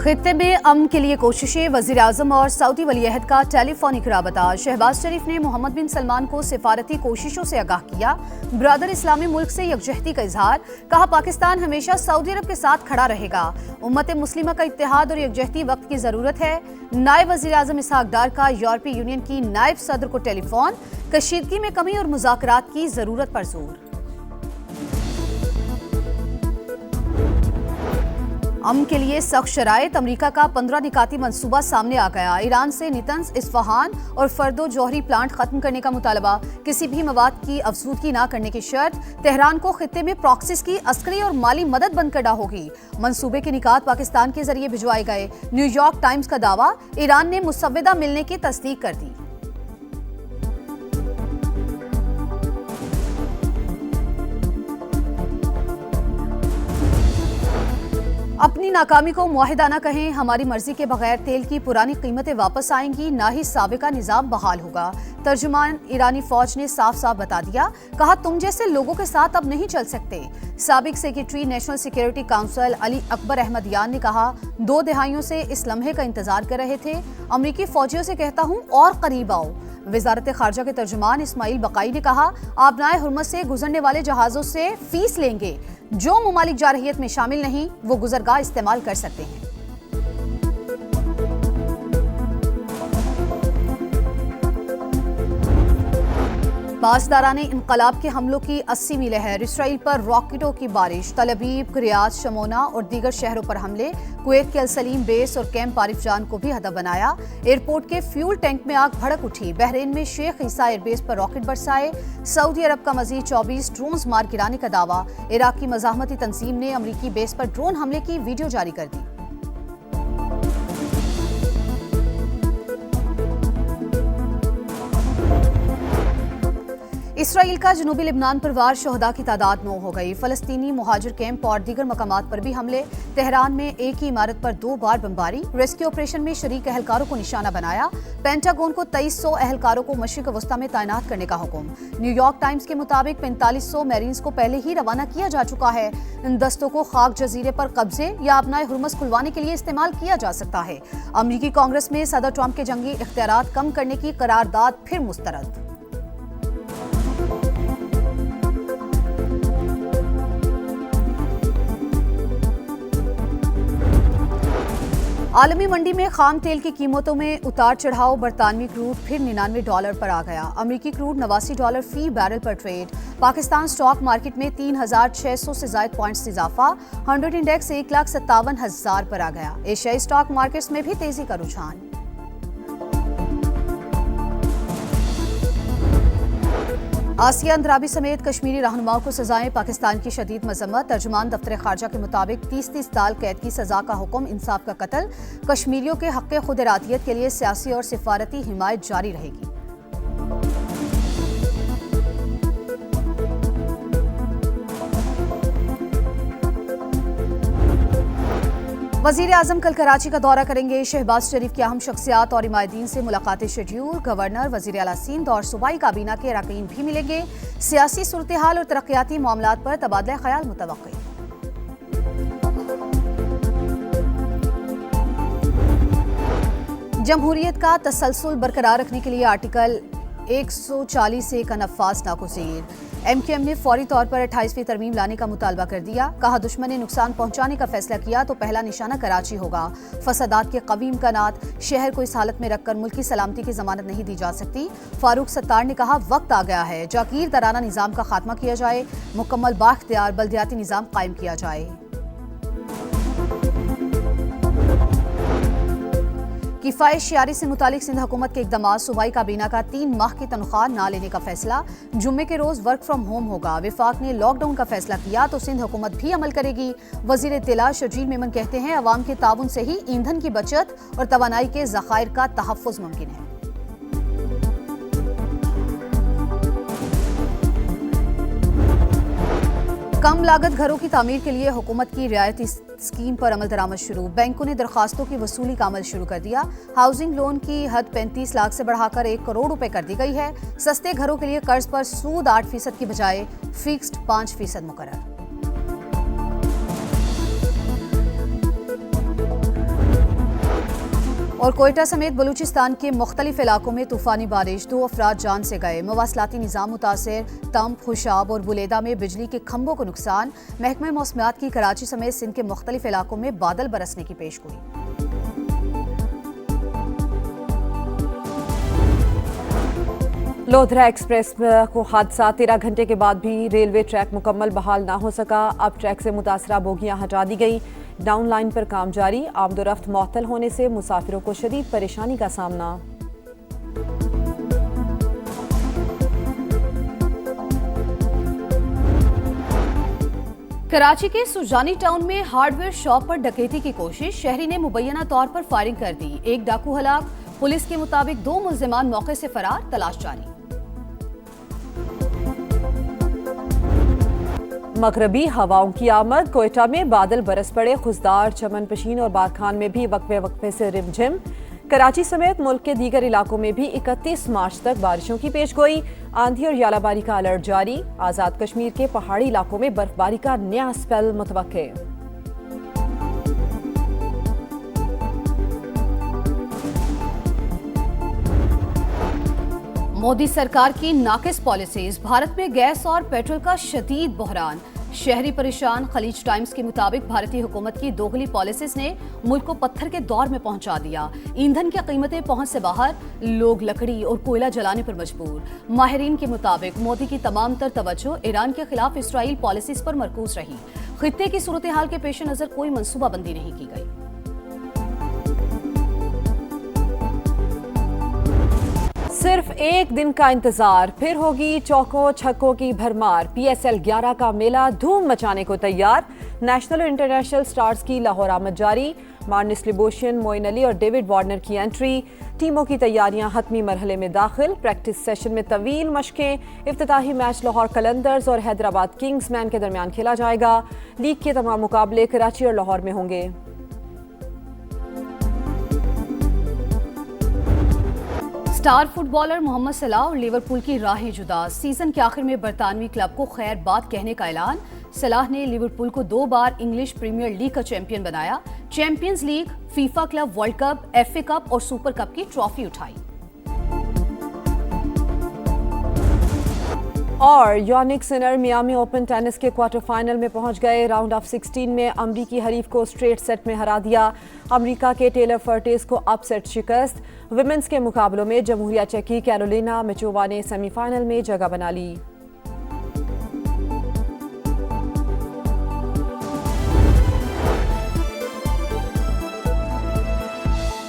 खित्ते में अमन के लिए कोशिशें, वजीर आजम और सऊदी वलीअहद का टेलीफोनिक राबता। शहबाज शरीफ ने मोहम्मद बिन सलमान को सिफारती कोशिशों से आगाह किया। ब्रदर इस्लामी मुल्क से यकजहती का इजहार, कहा पाकिस्तान हमेशा सऊदी अरब के साथ खड़ा रहेगा। उम्मत मुस्लिमा का इत्तेहाद और यकजहती वक्त की जरूरत है। नायब वजीर आजम इसहाक डार का यूरोपीय यूनियन की नायब सदर को टेलीफोन, कशीदगी में कमी और मुज़ाकरात की जरूरत पर जोर। अमन के लिए सख्त शराइत, अमरीका का 15 निकाती मंसूबा सामने आ गया। ईरान से नितंस, इस्फहान और फर्दो जौहरी प्लांट खत्म करने का मुतालबा, किसी भी मवाद की अफजूदगी न करने की शर्त। तेहरान को खित्ते में प्रॉक्सीज की अस्करी और माली मदद बंद करना होगी। मंसूबे के निकात पाकिस्तान के जरिए भिजवाए गए। न्यूयॉर्क टाइम्स का दावा, ईरान ने मुसव्वदा मिलने की तस्दीक कर दी। अपनी नाकामी को मुआहिदा न कहें, हमारी मर्जी के बगैर तेल की पुरानी कीमतें वापस आएंगी, ना ही साबिका निजाम बहाल होगा। तर्जुमान ईरानी फौज ने साफ साफ बता दिया, कहा तुम जैसे लोगों के साथ अब नहीं चल सकते। साबिक secretary national security council Ali Akbar Ahmadian ने कहा, 2 दहाइयों से इस लम्हे का इंतजार कर रहे थे। अमरीकी फौजियों से कहता हूं और करीब आओ। वजारत खारजा के तर्जुमान इस्माइल बकाई ने कहा, आबनाए हुर्मत से गुजरने वाले जहाजों से फीस लेंगे। जो ममालिक जारहियत में शामिल नहीं वो गुजरगाह इस्तेमाल कर सकते हैं। पासदाराने इनकलाब के हमलों की 80 मील लहर, इसराइल पर रॉकेटों की बारिश, तल अवीव, रियाद, शमोना और दीगर शहरों पर हमले। कुवैत के अल सलीम बेस और कैंप आरिफ जान को भी हदफ बनाया। एयरपोर्ट के फ्यूल टैंक में आग भड़क उठी। बहरीन में शेख ईसा एयरबेस पर रॉकेट बरसाए। सऊदी अरब का मजीद 24 ड्रोन मार गिराने का दावा। इराक की मज़ाहमती तंजीम ने अमरीकी बेस पर ड्रोन हमले की वीडियो जारी कर दी। इसराइल का जनूबी लिबनान पर वार शहदा की तादाद 9 हो गई। फलस्तीनी मुहाजिर कैंप और दीगर मकामात पर भी हमले। तेहरान में एक ही इमारत पर 2 बार बमबारी। रेस्क्यू ऑपरेशन में शरीक अहलकारों को निशाना बनाया। पेंटागन को 2300 अहलकारों को मशरिक वस्ता में तैनात करने का हुक्म। न्यूयॉर्क टाइम्स के मुताबिक 4500 मैरीन्स को पहले ही रवाना किया जा चुका है। इन दस्तों को खाक जजीरे पर कब्जे या अपनाए हुर्मस खुलवाने के लिए इस्तेमाल किया जा सकता है। अमरीकी कांग्रेस में सदर ट्रंप के जंगी इख्तियारात कम करने की करारदाद फिर मुस्तरद। आलमी मंडी में खाम तेल की कीमतों में उतार चढ़ाव। बरतानवी क्रूड फिर $99 पर आ गया। अमरीकी क्रूड $89 फी बैरल पर ट्रेड। पाकिस्तान स्टॉक मार्केट में 3600 से ज्यादा पॉइंट्स इजाफा। 100 इंडेक्स 1,57,000 पर आ गया। एशियाई स्टॉक मार्केट्स में भी तेजी का रुझान। आसिया अंद्राबी समेत कश्मीरी रहनुमाओं को सजाएं, पाकिस्तान की शदीद मजम्मत। तर्जुमान दफ्तर खारजा के मुताबिक 30 साल कैद की सजा का हुक्म, इंसाफ का कत्ल। कश्मीरियों के हक़ खुद इरादियत के लिए सियासी और सिफारती हिमायत जारी रहेगी। वजीर आजम कल कराची का दौरा करेंगे। शहबाज शरीफ की अहम शख्सियात और हिमायतीन से मुलाकातें शेड्यूल। गवर्नर, वजीर आला सिंध और सूबाई काबीना के अरकान भी मिलेंगे। सियासी सूरत हाल और तरक्याती मामलात पर तबादला ख्याल मुतवक्की। जमहूरियत का तसलसल बरकरार रखने के लिए आर्टिकल 140A का नफाज नागुज़ीर। MKM ने फौरी तौर पर 28वीं तरमीम लाने का मुतालबा कर दिया। कहा दुश्मन ने नुकसान पहुंचाने का फैसला किया तो पहला निशाना कराची होगा। फसादात के कवी इम्कानात, शहर को इस हालत में रखकर मुल्क की सलामती की जमानत नहीं दी जा सकती। फारूक सत्तार ने कहा वक्त आ गया है, जागीरदाराना निज़ाम का खात्मा किया जाए, मुकम्मल बाख्तियार बल्दियाती निज़ाम कायम किया जाए। किफ़ायत शियारी से मुतालिक सिंध हुकूमत के इक़दामात। सूबाई काबीना का 3 माह की तनख्वाह ना लेने का फैसला। जुम्मे के रोज वर्क फ्रॉम होम होगा। विफाक ने लॉकडाउन का फैसला किया तो सिंध हुकूमत भी अमल करेगी। वजीर इत्तला शर्जील मेमन कहते हैं अवाम के ताउन से ही ईंधन की बचत और तवानाई के ज़खायर का तहफ़्फ़ुज़ मुमकिन है। कम लागत घरों की तामीर के लिए हुकूमत की रियायती स्कीम पर अमल दरामद शुरू। बैंकों ने दरखास्तों की वसूली का अमल शुरू कर दिया। हाउसिंग लोन की हद 35 लाख से बढ़ाकर 1 करोड़ रुपए कर दी गई है। सस्ते घरों के लिए कर्ज पर सूद 8% की बजाय फिक्स्ड 5% मुकर्रर। और कोयटा समेत बलूचिस्तान के मुख्तलिफ इलाकों में तूफानी बारिश, 2 अफराद जान से गए। मवासलाती निज़ाम मुतासिर, तंब, खुशाब और बुलेदा में बिजली के खंभों को नुकसान। महकमा मौसमियात की कराची समेत सिंध के मुख्तलिफ इलाकों में बादल बरसने की पेशगोई। लोधरा एक्सप्रेस को हादसा, 13 घंटे के बाद भी रेलवे ट्रैक मुकम्मल बहाल ना हो सका। अब ट्रैक से मुतासरा बोगियां हटा दी गई। डाउन लाइन पर काम जारी। आमदोरफ्त मुअत्तल होने से मुसाफिरों को शदीद परेशानी का सामना। कराची के सुजानी टाउन में हार्डवेयर शॉप पर डकैती की कोशिश, शहरी ने मुबैना तौर पर फायरिंग कर दी। एक डाकू हलाक। पुलिस के मुताबिक 2 मुल्जिमान मौके से फरार, तलाश जारी। मगरबी हवाओं की आमद, कोयटा में बादल बरस पड़े। खुशदार, चमन पशीन और बागखान में भी वक्फे वक्फे से रिमझिम। कराची समेत मुल्क के दीगर इलाकों में भी 31 मार्च तक बारिशों की पेशगोई। आंधी और यालाबारी का अलर्ट जारी। आजाद कश्मीर के पहाड़ी इलाकों में बर्फबारी का नया स्पेल मुतवक्के। मोदी सरकार की नाकिस पॉलिसीज, भारत में गैस और पेट्रोल का शदीद बहरान, शहरी परेशान। खलीज टाइम्स के मुताबिक भारतीय हुकूमत की दोगली पॉलिसीज ने मुल्क को पत्थर के दौर में पहुंचा दिया। ईंधन की कीमतें पहुंच से बाहर, लोग लकड़ी और कोयला जलाने पर मजबूर। माहिरीन के मुताबिक मोदी की तमाम तर तवज्जो ईरान के खिलाफ इसराइल पॉलिसीज पर मरकूज रही। खित्ते की सूरत हाल के पेश नजर कोई मनसूबाबंदी नहीं की गई। सिर्फ एक दिन का इंतजार, फिर होगी चौकों छक्कों की भरमार। PSL 11 का मेला धूम मचाने को तैयार। नेशनल और इंटरनेशनल स्टार्स की लाहौर आमद जारी। मार्निस लिबोशियन, मोइन अली और डेविड वार्नर की एंट्री। टीमों की तैयारियां हतमी मरहले में दाखिल। प्रैक्टिस सेशन में तवील मशकें। इफ्तिताही मैच लाहौर कलंदर्स और हैदराबाद किंग्समैन के दरमियान खेला जाएगा। लीग के तमाम मुकाबले कराची और लाहौर में होंगे। स्टार फुटबॉलर मोहम्मद सलाह और लिवरपूल की राहें जुदा। सीजन के आखिर में बरतानवी क्लब को खैर बात कहने का ऐलान। सलाह ने लिवरपूल को 2 बार इंग्लिश प्रीमियर लीग का चैंपियन बनाया। Champions league, FIFA club world cup, FA cup और सुपर कप की ट्रॉफी उठाई। और Yannick Sinner Miami open tennis के क्वार्टर फाइनल में पहुंच गए। राउंड ऑफ 16 में अमरीकी हरीफ को स्ट्रेट सेट में हरा दिया। अमेरिका के टेलर फर्टिस को अपसेट शिकस्त। विमेंस के मुकाबलों में जमहूरिया चेक की कैरोलिना मिचोवा ने सेमीफाइनल में जगह बना ली।